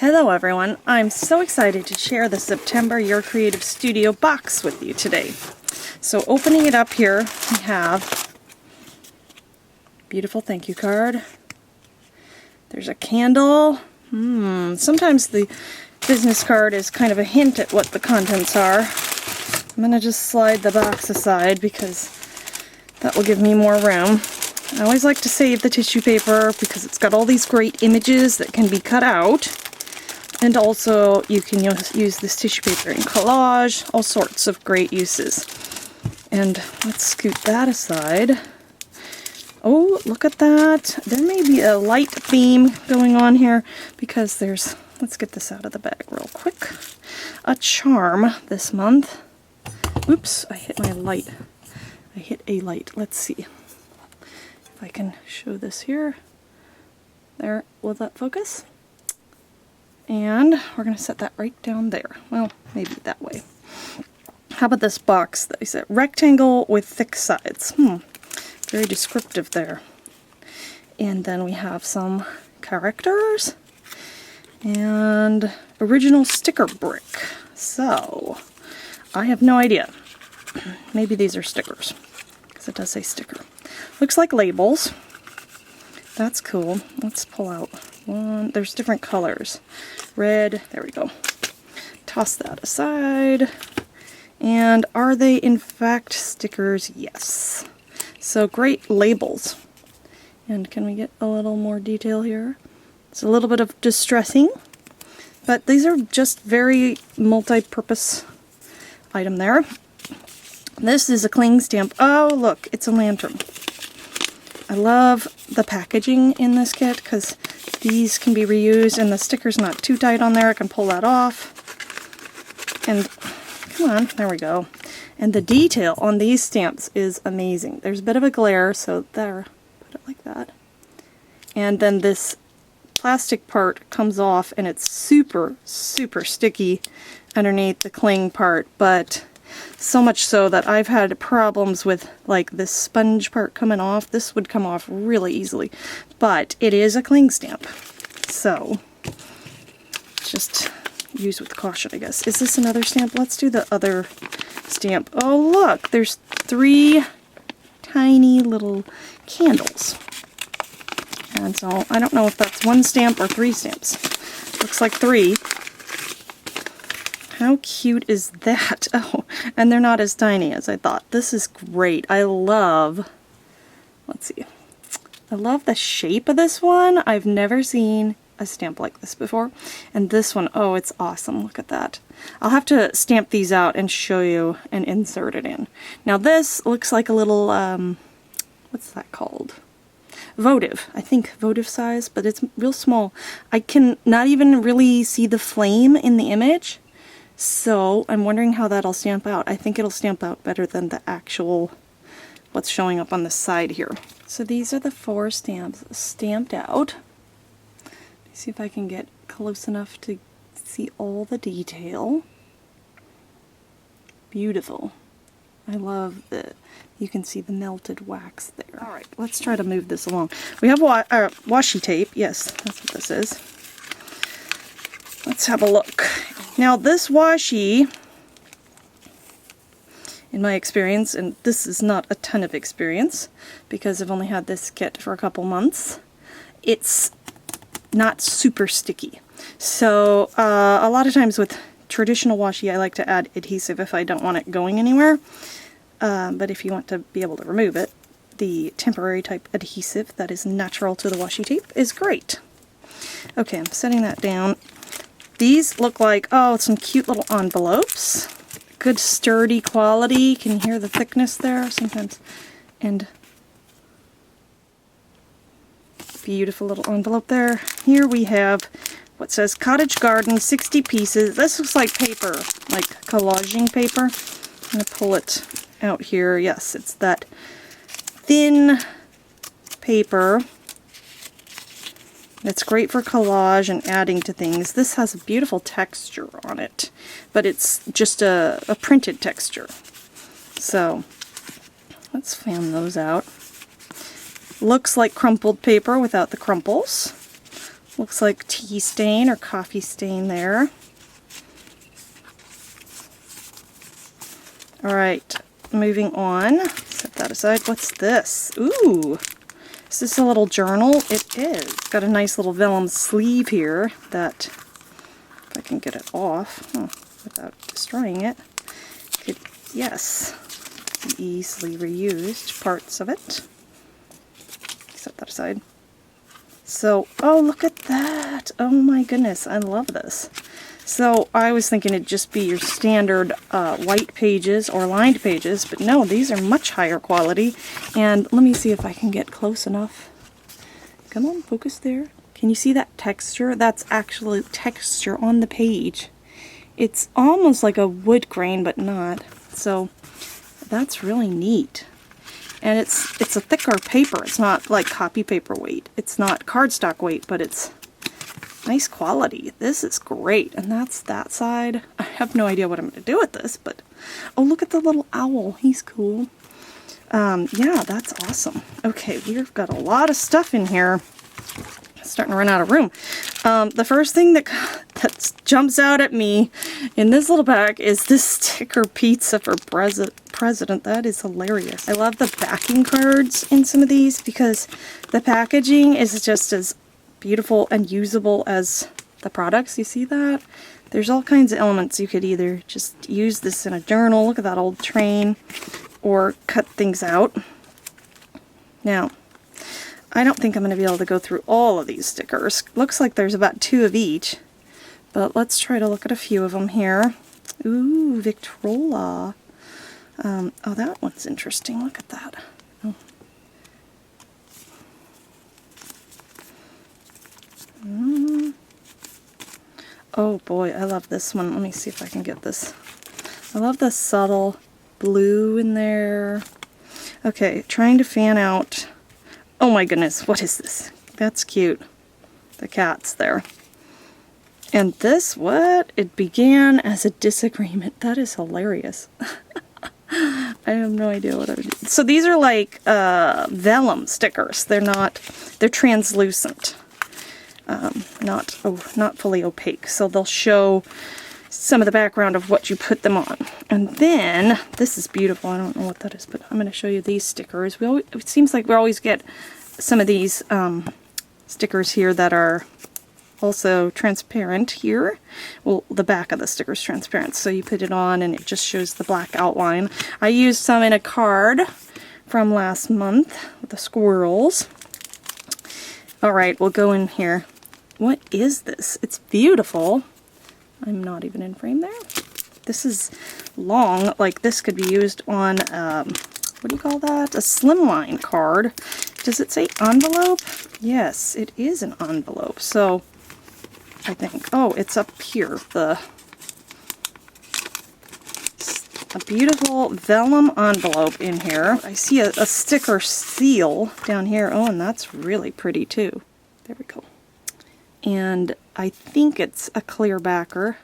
Hello everyone, I'm so excited to share the September Your Creative Studio box with you today. So opening it up here, we have a beautiful thank you card. There's a candle. Sometimes the business card is kind of a hint at what the contents are. I'm going to just slide the box aside because that will give me more room. I always like to save the tissue paper because it's got all these great images that can be cut out. And also, you can use this tissue paper in collage, all sorts of great uses. And let's scoot that aside. Oh, look at that. There may be a light theme going on here because there's, let's get this out of the bag real quick, a charm this month. Oops, I hit my light. I hit a light. Let's see if I can show this here. There, will that focus? And we're going to set that right down there. Well, maybe that way. How about this box that I said? Rectangle with thick sides. Very descriptive there. And then we have some characters. And original sticker brick. So, I have no idea. Maybe these are stickers. Because it does say sticker. Looks like labels. That's cool. Let's pull out one. There's different colors. Red. There we go. Toss that aside. And are they in fact stickers? Yes. So great labels. And can we get a little more detail here? It's a little bit of distressing. But these are just very multi-purpose item there. This is a cling stamp. Oh, look, it's a lantern. I love the packaging in this kit because these can be reused and the sticker's not too tight on there. I can pull that off. And come on, there we go. And the detail on these stamps is amazing. There's a bit of a glare, so there, put it like that. And then this plastic part comes off and it's super, super sticky underneath the cling part, but so much so that I've had problems with like this sponge part coming off. This would come off really easily, but it is a cling stamp, so just use with caution, I guess. Is this another stamp? Let's do the other stamp. Oh look, there's 3 tiny little candles, and so I don't know if that's 1 stamp or 3 stamps. Looks like 3. How cute is that? Oh, and they're not as tiny as I thought. This is great. I love, let's see, I love the shape of this one. I've never seen a stamp like this before. And this one, oh, it's awesome. Look at that. I'll have to stamp these out and show you and insert it in. Now this looks like a little, what's that called? Votive. I think votive size, but it's real small. I can not even really see the flame in the image. So I'm wondering how that'll stamp out. I think it'll stamp out better than the actual what's showing up on the side here. So these are the 4 stamps stamped out. Let's see if I can get close enough to see all the detail. Beautiful. I love that you can see the melted wax there. Alright, let's try to move this along. We have washi tape. Yes, that's what this is. Let's have a look. Now this washi, in my experience, and this is not a ton of experience because I've only had this kit for a couple months, it's not super sticky. So a lot of times with traditional washi I like to add adhesive if I don't want it going anywhere. But if you want to be able to remove it, the temporary type adhesive that is natural to the washi tape is great. Okay, I'm setting that down. These look like, oh, some cute little envelopes. Good sturdy quality. Can you hear the thickness there sometimes? And beautiful little envelope there. Here we have what says Cottage Garden, 60 pieces. This looks like paper, like collaging paper. I'm going to pull it out here. Yes, it's that thin paper. It's great for collage and adding to things. This has a beautiful texture on it, but it's just a printed texture. So let's fan those out. Looks like crumpled paper without the crumples. Looks like tea stain or coffee stain there. Alright, moving on. Set that aside. What's this? Ooh! Is this a little journal? It is. Got a nice little vellum sleeve here that, if I can get it off without destroying it, could, yes, be easily reused parts of it. Set that aside. So, oh, look at that! Oh my goodness, I love this. So, I was thinking it'd just be your standard white pages or lined pages, but no, these are much higher quality. And let me see if I can get close enough. Come on, focus there. Can you see that texture? That's actually texture on the page. It's almost like a wood grain, but not. So, that's really neat. And it's a thicker paper. It's not like copy paper weight. It's not cardstock weight, but it's nice quality. This is great. And that's that side. I have no idea what I'm going to do with this, but oh, look at the little owl. He's cool. Yeah, that's awesome. Okay, we've got a lot of stuff in here. Starting to run out of room. The first thing that jumps out at me in this little bag is this sticker pizza for president. That is hilarious. I love the backing cards in some of these because the packaging is just as beautiful and usable as the products. You see that? There's all kinds of elements. You could either just use this in a journal, look at that old train, or cut things out. Now, I don't think I'm going to be able to go through all of these stickers. Looks like there's about 2 of each, but let's try to look at a few of them here. Ooh, Victrola. Oh, that one's interesting. Look at that. Oh. Oh boy, I love this one. Let me see if I can get this. I love the subtle blue in there. Okay, trying to fan out. Oh my goodness, what is this? That's cute. The cat's there. And this, what? It began as a disagreement. That is hilarious. I have no idea what I would do. So these are like vellum stickers. They're translucent. Not fully opaque. So they'll show some of the background of what you put them on. And then, this is beautiful. I don't know what that is, but I'm going to show you these stickers. It seems like we always get some of these stickers here that are also transparent here. Well, the back of the sticker is transparent, so you put it on and it just shows the black outline. I used some in a card from last month with the squirrels. Alright, we'll go in here. What is this? It's beautiful. I'm not even in frame there. This is long, like this could be used on, what do you call that? A slimline card. Does it say envelope? Yes, it is an envelope. So, I think, oh, it's up here. A beautiful vellum envelope in here. I see a sticker seal down here. Oh, and that's really pretty too. There we go. And I think it's a clear backer.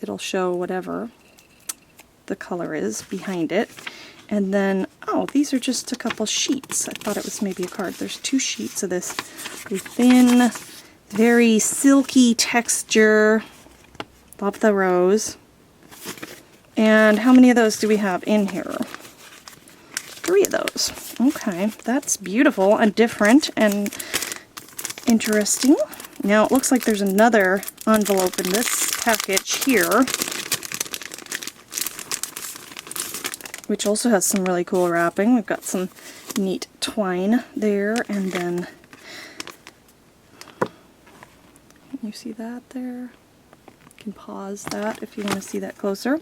It'll show whatever the color is behind it. And then, oh, these are just a couple sheets. I thought it was maybe a card. There's 2 sheets of this thin, very silky texture. Love the rose. And how many of those do we have in here? 3 of those. Okay, that's beautiful and different and interesting. Now it looks like there's another envelope in this package here, which also has some really cool wrapping. We've got some neat twine there, and then you see that there? You can pause that if you want to see that closer.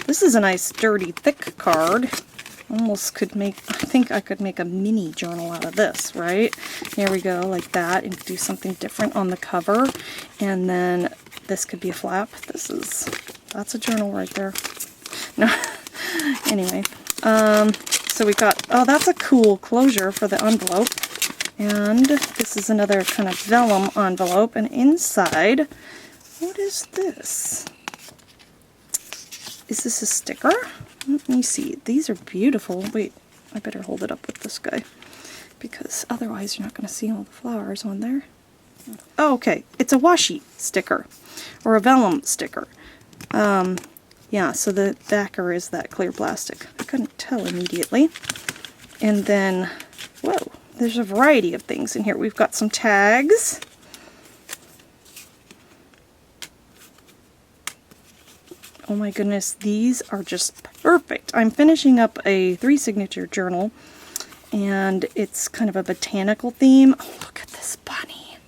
This is a nice sturdy thick card. Almost could make, I think I could make a mini journal out of this, right? There we go, like that, and do something different on the cover. And then this could be a flap. That's a journal right there. No, anyway. So we got, oh, that's a cool closure for the envelope. And this is another kind of vellum envelope. And inside, what is this? Is this a sticker? Let me see. These are beautiful. Wait, I better hold it up with this guy, because otherwise you're not going to see all the flowers on there. Oh, okay, it's a washi sticker, or a vellum sticker. Yeah, so the backer is that clear plastic. I couldn't tell immediately. And then, whoa, there's a variety of things in here. We've got some tags. Oh my goodness, these are just perfect. I'm finishing up a 3-signature journal, and it's kind of a botanical theme. Oh, look at this bunny.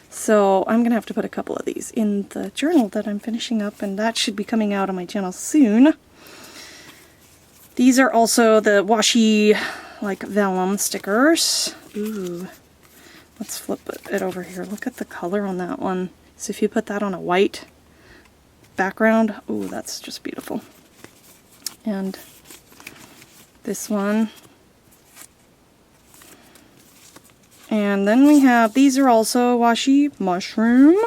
So I'm going to have to put a couple of these in the journal that I'm finishing up, and that should be coming out on my channel soon. These are also the washi, like, vellum stickers. Ooh. Let's flip it over here. Look at the color on that one. So if you put that on a white background, ooh, that's just beautiful. And this one. And then we have, these are also washi mushroom.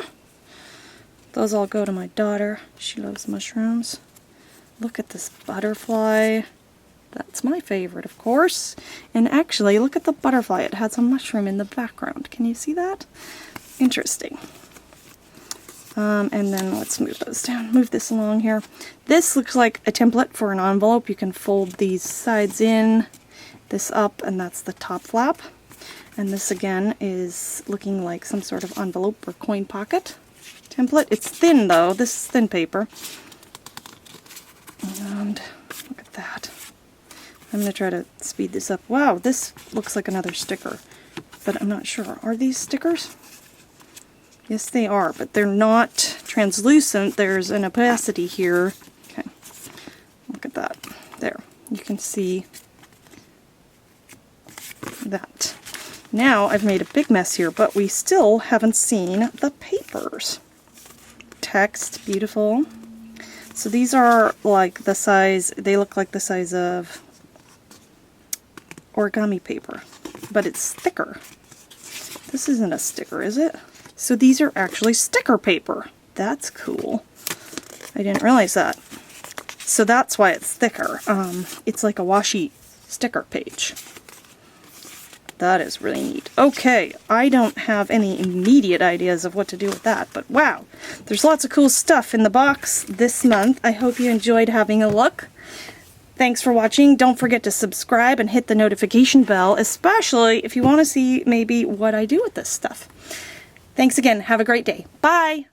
Those all go to my daughter. She loves mushrooms. Look at this butterfly. That's my favorite, of course. And actually, look at the butterfly. It has a mushroom in the background. Can you see that? Interesting. And then let's move those down. Move this along here. This looks like a template for an envelope. You can fold these sides in, this up, and that's the top flap. And this again is looking like some sort of envelope or coin pocket template. It's thin though. This is thin paper. And look at that. I'm going to try to speed this up. Wow, this looks like another sticker, but I'm not sure. Are these stickers? Yes, they are, but they're not translucent. There's an opacity here. Okay, look at that. There, you can see that. Now I've made a big mess here, but we still haven't seen the papers. Text, beautiful. So these are like the size, they look like the size of origami paper, but it's thicker. This isn't a sticker, is it? So these are actually sticker paper. That's cool. I didn't realize that. So that's why it's thicker. It's like a washi sticker page. That is really neat. Okay, I don't have any immediate ideas of what to do with that, but wow, there's lots of cool stuff in the box this month. I hope you enjoyed having a look. Thanks for watching. Don't forget to subscribe and hit the notification bell, especially if you want to see maybe what I do with this stuff. Thanks again. Have a great day. Bye!